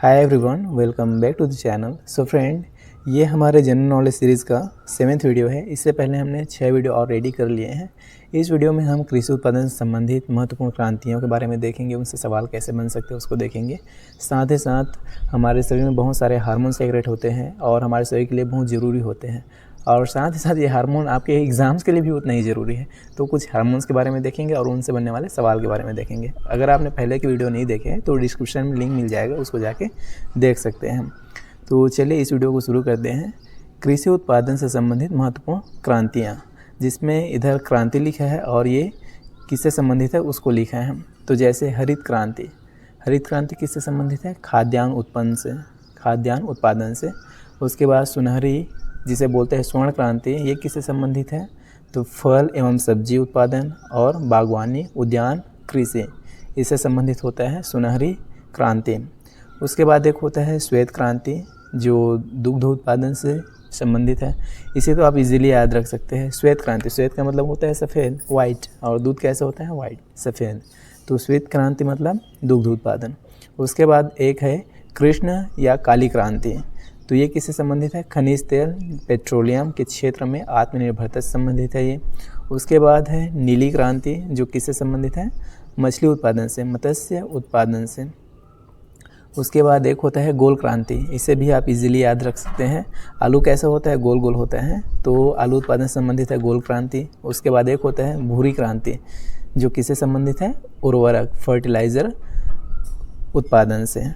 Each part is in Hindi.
Hi everyone, welcome back to the channel. So friend, ये हमारे जनरल नॉलेज सीरीज़ का 7th वीडियो है। इससे पहले हमने 6 वीडियो और रेडी कर लिए हैं। इस वीडियो में हम कृषि उत्पादन से संबंधित महत्वपूर्ण क्रांतियों के बारे में देखेंगे, उनसे सवाल कैसे बन सकते हैं उसको देखेंगे। साथ ही साथ हमारे शरीर में बहुत सारे हार्मोन सेक्रेट होते हैं और हमारे शरीर के लिए बहुत ज़रूरी होते हैं, और साथ ही साथ ये हार्मोन आपके एग्ज़ाम्स के लिए भी उतना ही ज़रूरी है। तो कुछ हार्मोन्स के बारे में देखेंगे और उनसे बनने वाले सवाल के बारे में देखेंगे। अगर आपने पहले की वीडियो नहीं देखे हैं तो डिस्क्रिप्शन में लिंक मिल जाएगा, उसको जाके देख सकते हैं। तो चलिए इस वीडियो को शुरू करते हैं। कृषि उत्पादन से संबंधित महत्वपूर्ण क्रांतियाँ, जिसमें इधर क्रांति लिखा है और ये किससे संबंधित है उसको लिखा है। तो जैसे हरित क्रांति, हरित क्रांति किससे संबंधित है? खाद्यान्न उत्पादन से। उसके बाद सुनहरी, जिसे बोलते हैं स्वर्ण क्रांति, ये किससे संबंधित है? तो फल एवं सब्जी उत्पादन और बागवानी, उद्यान कृषि, इससे संबंधित होता है सुनहरी क्रांति। उसके बाद एक होता है श्वेत क्रांति, जो दुग्ध उत्पादन से संबंधित है। इसे तो आप इजीली याद रख सकते हैं। श्वेत क्रांति, श्वेत का मतलब होता है सफ़ेद, वाइट, और दूध कैसे होता है? वाइट, सफ़ेद। तो श्वेत क्रांति मतलब दुग्ध उत्पादन। उसके बाद एक है कृष्ण या काली क्रांति। तो ये किससे संबंधित है? खनिज तेल, पेट्रोलियम के क्षेत्र में आत्मनिर्भरता से संबंधित है ये। उसके बाद है नीली क्रांति, जो किससे संबंधित है? मछली उत्पादन से, मत्स्य उत्पादन से। उसके बाद एक होता है गोल क्रांति, इसे भी आप इजीली याद रख सकते हैं। आलू कैसा होता है? गोल गोल होता है, तो आलू उत्पादन से संबंधित है गोल क्रांति। उसके बाद एक होता है भूरी क्रांति, जो किससे संबंधित है? उर्वरक, फर्टिलाइज़र उत्पादन से।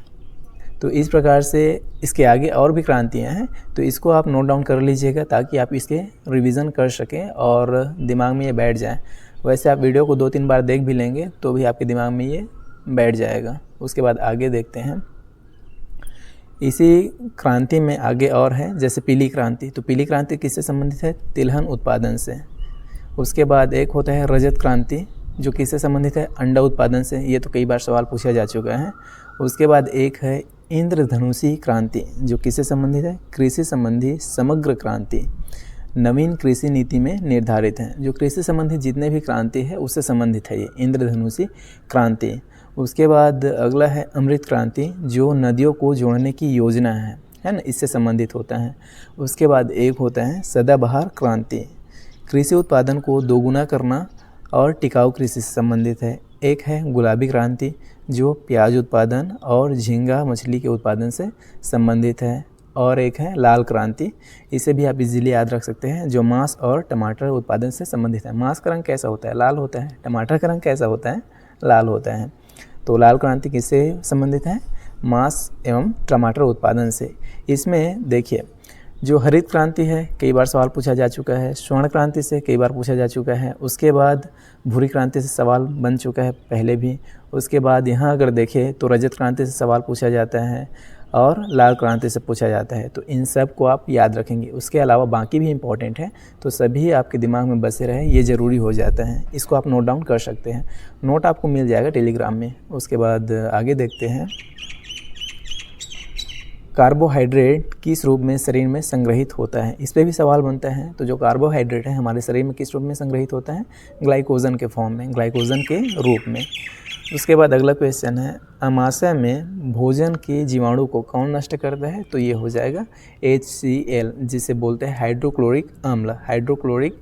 तो इस प्रकार से इसके आगे और भी क्रांतियाँ हैं, तो इसको आप नोट डाउन कर लीजिएगा ताकि आप इसके रिवीजन कर सकें और दिमाग में ये बैठ जाए। वैसे आप वीडियो को 2-3 बार देख भी लेंगे तो भी आपके दिमाग में ये बैठ जाएगा। उसके बाद आगे देखते हैं। इसी क्रांति में आगे और है, जैसे पीली क्रांति। तो पीली क्रांति किससे संबंधित है? तिलहन उत्पादन से। उसके बाद एक होता है रजत क्रांति, जो किससे संबंधित है? अंडा उत्पादन से। ये तो कई बार सवाल पूछा जा चुका है। उसके बाद एक है इंद्रधनुषी क्रांति, जो किससे संबंधित है? कृषि संबंधी समग्र क्रांति, नवीन कृषि नीति में निर्धारित है। जो कृषि संबंधी जितने भी क्रांति है उससे संबंधित है ये इंद्रधनुषी क्रांति। उसके बाद अगला है अमृत क्रांति, जो नदियों को जोड़ने की योजना है ना, इससे संबंधित होता है। उसके बाद एक होता है सदाबहार क्रांति, कृषि उत्पादन को दोगुना करना और टिकाऊ कृषि से संबंधित है। एक है गुलाबी क्रांति, जो प्याज उत्पादन और झींगा मछली के उत्पादन से संबंधित है। और एक है लाल क्रांति, इसे भी आप इजीली याद रख सकते हैं, जो मांस और टमाटर उत्पादन से संबंधित है। मांस का रंग कैसा होता है? लाल होता है। टमाटर का रंग कैसा होता है? लाल होता है। तो लाल क्रांति किससे संबंधित है? मांस एवं टमाटर उत्पादन से। इसमें देखिए, जो हरित क्रांति है कई बार सवाल पूछा जा चुका है, स्वर्ण क्रांति से कई बार पूछा जा चुका है। उसके बाद भूरी क्रांति से सवाल बन चुका है पहले भी। उसके बाद यहाँ अगर देखें तो रजत क्रांति से सवाल पूछा जाता है और लाल क्रांति से पूछा जाता है। तो इन सब को आप याद रखेंगे। उसके अलावा बाकी भी इम्पॉर्टेंट है, तो सभी आपके दिमाग में बसे रहे, ये ज़रूरी हो जाता है। इसको आप नोट डाउन कर सकते हैं। नोट आपको मिल जाएगा टेलीग्राम में। उसके बाद आगे देखते हैं। कार्बोहाइड्रेट किस रूप में शरीर में संग्रहित होता है? इस पर भी सवाल बनता है। तो जो कार्बोहाइड्रेट है हमारे शरीर में किस रूप में संग्रहित होता है? ग्लाइकोजन के फॉर्म में, ग्लाइकोजन के रूप में। उसके बाद अगला क्वेश्चन है, अमाशय में भोजन के जीवाणु को कौन नष्ट करता है? तो ये हो जाएगा HCl, जिसे बोलते हैं हाइड्रोक्लोरिक अम्ल, हाइड्रोक्लोरिक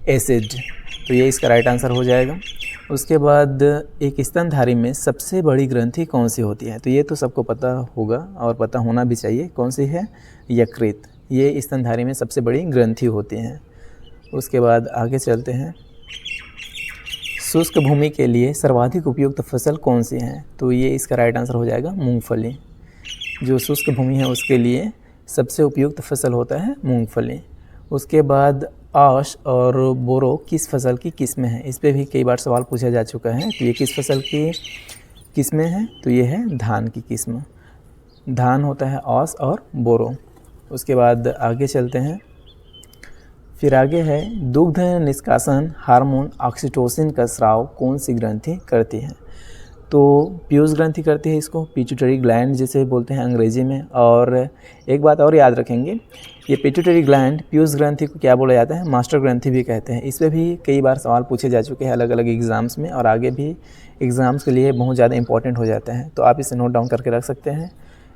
एसिड। तो ये इसका राइट आंसर हो जाएगा। उसके बाद एक स्तनधारी में सबसे बड़ी ग्रंथि कौन सी होती है? तो ये तो सबको पता होगा और पता होना भी चाहिए। कौन सी है? यकृत। ये स्तनधारी में सबसे बड़ी ग्रंथि होती है। उसके बाद आगे चलते हैं। शुष्क भूमि के लिए सर्वाधिक उपयुक्त फसल कौन सी है? तो ये इसका राइट आंसर हो जाएगा मूंगफली। जो शुष्क भूमि है उसके लिए सबसे उपयुक्त फसल होता है मूंगफली। उसके बाद आश और बोरो किस फसल की किस्में हैं? इस पे भी कई बार सवाल पूछा जा चुका है। तो ये किस फसल की किस्में हैं? तो ये है धान की किस्म। धान होता है आश और बोरो। उसके बाद आगे चलते हैं। फिर आगे है दुग्ध निष्कासन हार्मोन ऑक्सीटोसिन का स्राव कौन सी ग्रंथि करती है? तो पीयूष ग्रंथि करती है इसको, पिट्यूटरी ग्लैंड जिसे बोलते हैं अंग्रेजी में। और एक बात और याद रखेंगे, ये पिट्यूटरी ग्लैंड पीयूष ग्रंथि को क्या बोला जाता है? मास्टर ग्रंथि भी कहते हैं। इस पर भी कई बार सवाल पूछे जा चुके हैं अलग अलग एग्ज़ाम्स में, और आगे भी एग्ज़ाम्स के लिए बहुत ज़्यादा इंपॉर्टेंट हो जाता है। तो आप इसे नोट डाउन करके रख सकते हैं।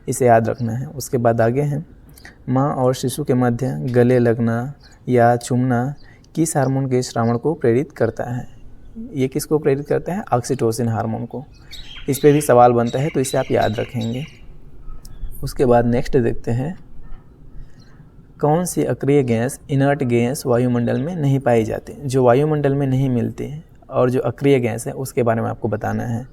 इसे याद रखना है। उसके बाद आगे हैं, माँ और शिशु के मध्य गले लगना या चूमना किस हार्मोन के स्रावण को प्रेरित करता है? ये किसको प्रेरित करता है? ऑक्सीटोसिन हार्मोन को। इस पे भी सवाल बनता है, तो इसे आप याद रखेंगे। उसके बाद नेक्स्ट देखते हैं, कौन सी अक्रिय गैस, इनर्ट गैस वायुमंडल में नहीं पाई जाती? जो वायुमंडल में नहीं मिलती और जो अक्रिय गैस है उसके बारे में आपको बताना है।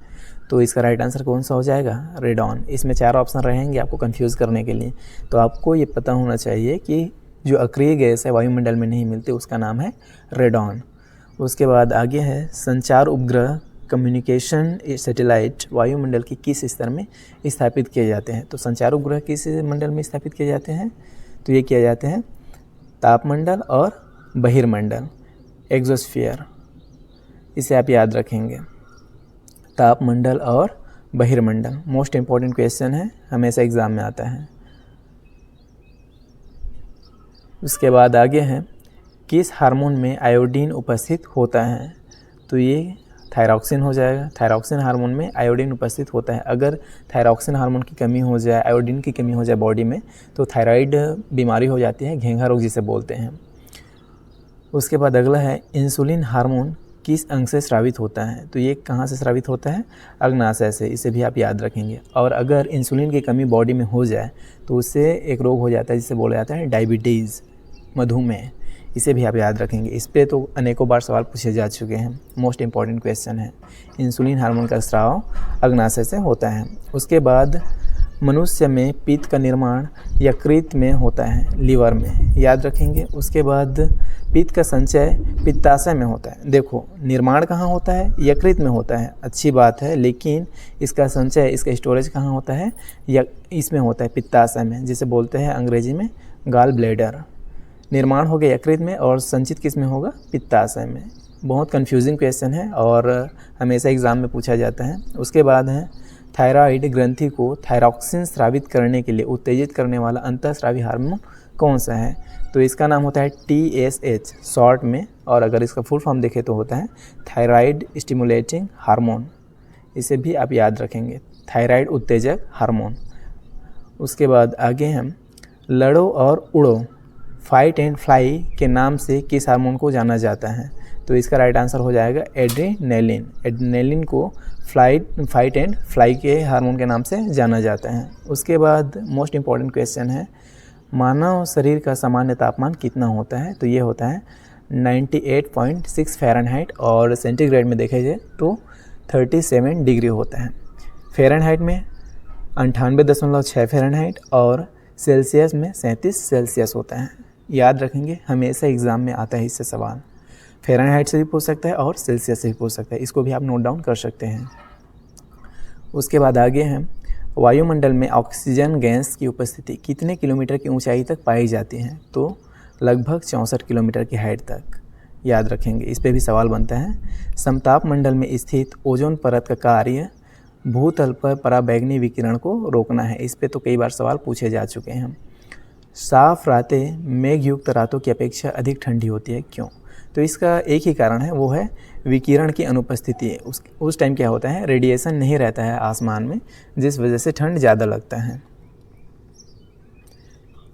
तो इसका राइट आंसर कौन सा हो जाएगा? रेडॉन। इसमें 4 ऑप्शन रहेंगे आपको कंफ्यूज करने के लिए, तो आपको ये पता होना चाहिए कि जो अक्रिय गैस है वायुमंडल में नहीं मिलती उसका नाम है रेडॉन। उसके बाद आगे है, संचार उपग्रह कम्युनिकेशन सैटेलाइट वायुमंडल की किस स्तर में स्थापित किए जाते हैं? तो संचार उपग्रह किस मंडल में स्थापित किए जाते हैं? तो ये किए जाते हैं तापमंडल और बहिर्मंडल, एक्सोस्फीयर। इसे आप याद रखेंगे, तापमंडल और बहिर्मंडल। मोस्ट इम्पॉर्टेंट क्वेश्चन है, हमेशा एग्ज़ाम में आता है। उसके बाद आगे है, किस हार्मोन में आयोडीन उपस्थित होता है? तो ये थायरॉक्सिन हो जाएगा। थायरॉक्सिन हार्मोन में आयोडीन उपस्थित होता है। अगर थायरॉक्सिन हार्मोन की कमी हो जाए, आयोडीन की कमी हो जाए बॉडी में, तो थायराइड बीमारी हो जाती है, घेंघा रोग जिसे बोलते हैं। उसके बाद अगला है, इंसुलिन हार्मोन किस अंग से स्रावित होता है? तो ये कहाँ से स्रावित होता है? अग्नाशय से। इसे भी आप याद रखेंगे। और अगर इंसुलिन की कमी बॉडी में हो जाए तो उससे एक रोग हो जाता है जिसे बोला जाता है डायबिटीज़, मधुमेह। इसे भी आप याद रखेंगे। इस पे तो अनेकों बार सवाल पूछे जा चुके हैं, मोस्ट इम्पॉर्टेंट क्वेश्चन है। इंसुलिन हार्मोन का स्राव अग्नाशय से होता है। उसके बाद मनुष्य में पित्त का निर्माण यकृत में होता है, लीवर में, याद रखेंगे। उसके बाद पित्त का संचय पित्ताशय में होता है। देखो, निर्माण कहाँ होता है? यकृत में होता है, अच्छी बात है, लेकिन इसका संचय, इसका स्टोरेज कहाँ होता है? इसमें होता है, पित्ताशय में, जिसे बोलते हैं अंग्रेजी में गॉल ब्लैडर। निर्माण हो गया यकृत में और संचित किस में होगा? पित्ताशय में। बहुत कंफ्यूजिंग क्वेश्चन है और हमेशा एग्ज़ाम में पूछा जाता है। उसके बाद है, थायराइड ग्रंथि को थायरॉक्सिन स्रावित करने के लिए उत्तेजित करने वाला अंतःस्रावी हार्मोन कौन सा है? तो इसका नाम होता है TSH शॉर्ट में, और अगर इसका फुल फॉर्म देखें तो होता है थायराइड स्टिमुलेटिंग हार्मोन। इसे भी आप याद रखेंगे, थायराइड उत्तेजक हार्मोन। उसके बाद आगे हम, लड़ो और उड़ो, फाइट एंड फ्लाई के नाम से किस हार्मोन को जाना जाता है? तो इसका राइट आंसर हो जाएगा एड्रेनलिन। एड्रेनलिन को फाइट एंड फ्लाई के हार्मोन के नाम से जाना जाता है। उसके बाद मोस्ट इम्पॉर्टेंट क्वेश्चन है, मानव शरीर का सामान्य तापमान कितना होता है? तो ये होता है 98.6 फ़ारेनहाइट, और सेंटीग्रेड में देखे जाए तो 37 डिग्री होता है। फ़ारेनहाइट में 98.6 फ़ारेनहाइट और सेल्सियस में 37 सेल्सियस होता है। याद रखेंगे, हमेशा एग्ज़ाम में आता है इससे सवाल। फ़ारेनहाइट से भी पूछ सकता है और सेल्सियस से भी पूछ सकता है, इसको भी आप नोट डाउन कर सकते हैं। उसके बाद आगे हैं, वायुमंडल में ऑक्सीजन गैस की उपस्थिति कितने किलोमीटर की ऊंचाई तक पाई जाती है? तो लगभग 64 किलोमीटर की हाइट तक। याद रखेंगे, इस पे भी सवाल बनता है। समताप मंडल में स्थित ओजोन परत का कार्य भूतल पर पराबैंगनी विकिरण को रोकना है। इस पे तो कई बार सवाल पूछे जा चुके हैं। साफ रातें मेघयुक्त रातों की अपेक्षा अधिक ठंडी होती है, क्यों? तो इसका एक ही कारण है, वो है विकिरण की अनुपस्थिति। उस टाइम क्या होता है, रेडिएशन नहीं रहता है आसमान में, जिस वजह से ठंड ज़्यादा लगता है।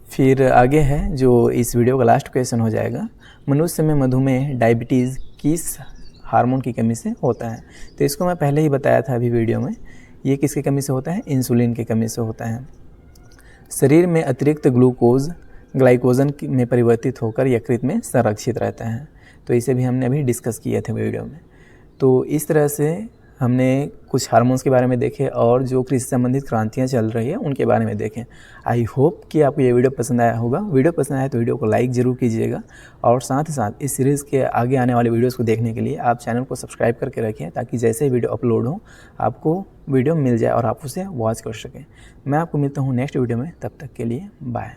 फिर आगे है जो इस वीडियो का लास्ट क्वेश्चन हो जाएगा, मनुष्य में मधुमेह डायबिटीज़ किस हार्मोन की कमी से होता है? तो इसको मैं पहले ही बताया था अभी वीडियो में। ये किसकी कमी से होता है? इंसुलिन की कमी से होता है। शरीर में अतिरिक्त ग्लूकोज ग्लाइकोजन में परिवर्तित होकर यकृत में संरक्षित रहता है। तो इसे भी हमने अभी डिस्कस किए थे वीडियो में। तो इस तरह से हमने कुछ हार्मोन्स के बारे में देखे और जो कृषि संबंधित क्रांतियाँ चल रही है उनके बारे में देखें। आई होप कि आपको ये वीडियो पसंद आया होगा। वीडियो पसंद आया तो वीडियो को लाइक ज़रूर कीजिएगा, और साथ ही साथ इस सीरीज़ के आगे आने वाले वीडियोज़ को देखने के लिए आप चैनल को सब्सक्राइब करके रखें, ताकि जैसे ही वीडियो अपलोड हो आपको वीडियो मिल जाए और आप उसे वॉच कर सकें। मैं आपको मिलता हूँ नेक्स्ट वीडियो में, तब तक के लिए बाय।